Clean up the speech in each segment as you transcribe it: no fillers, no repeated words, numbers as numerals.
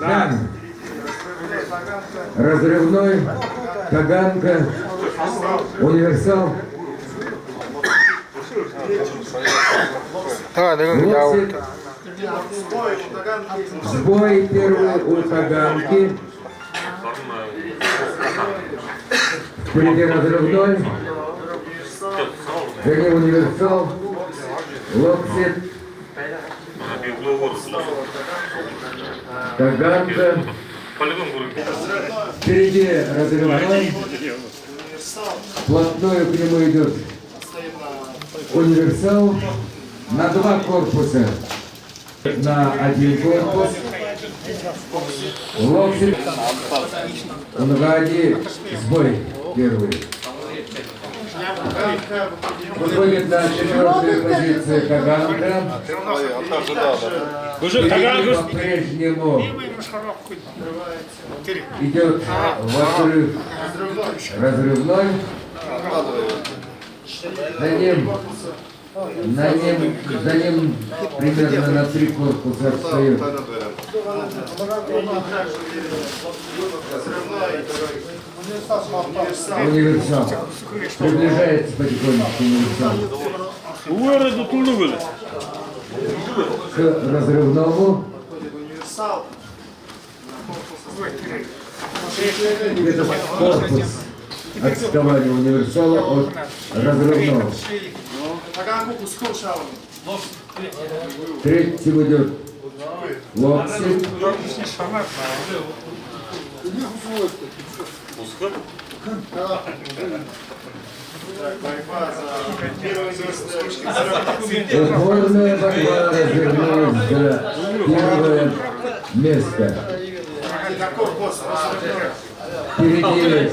Хан. Разрывной, Таганка, универсал. Локсит. Сбой первый у Таганки. Впереди разрывной. Вернее, универсал. Локсит. Таганка. Впереди разрывной. Вплотную к нему идет универсал. На 2 корпуса. На 1 корпус. Локсит. Нгади. Сбой первый. Выходит на 4-ю позицию Таганка. По-прежнему идет в разрывной. За ним примерно на 3 корпуса отстает универсал. Приближается потихоньку универсал к разрывному. Это корпус отставания универсала от разрывного. Третьим идет Локсит. Упорная борьба развернулась за первое место. Впереди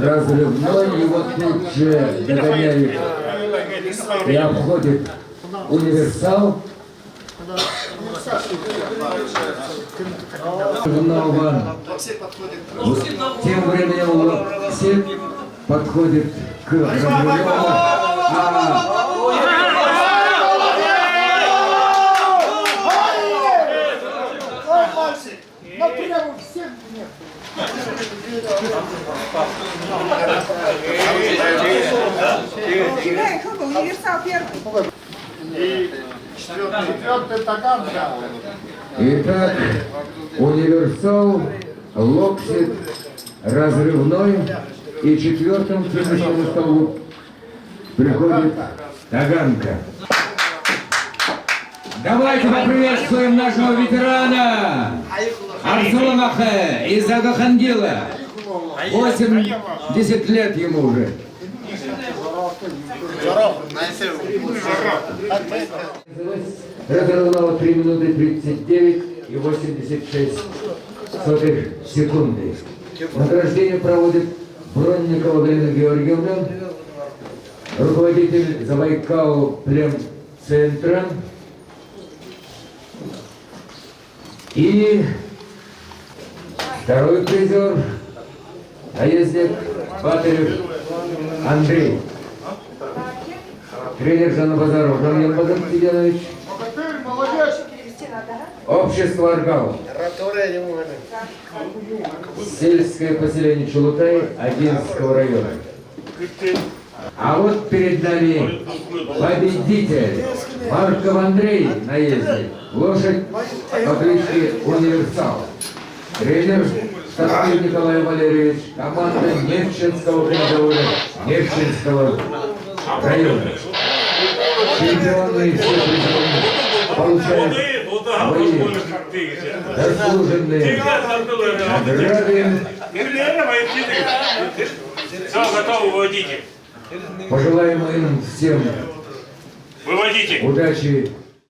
разрывной, его тут же догоняет и обходит универсал. Тем временем Локсит подходит к разрывному. Универсал первый. Итак, универсал, Локсит, разрывной и 4-м к финишному столу приходит Таганка. Давайте поприветствуем нашего ветерана Арсуламаха из Агахангила. 80 лет ему уже. Разрывного 3 минуты 39 и 86 секунды. Награждение проводит Бронникова Галина Георгиевна, руководитель Забайкал Племцентра. И второй призер, наездник Батырев Андрей. Тренер Жанна Базаров Жан Богдан. Общество Аргал. Сельское поселение Чулутай Одинского района. А вот перед нами победитель Марков Андрей, наездник. Лошадь по кличке Универсал. Тренер Стаскин Николай Валерьевич. Команда Нефчинского кандидата Нефчинского района. Чемпионы все получают свои заслуженные награды. Пожелаем им всем удачи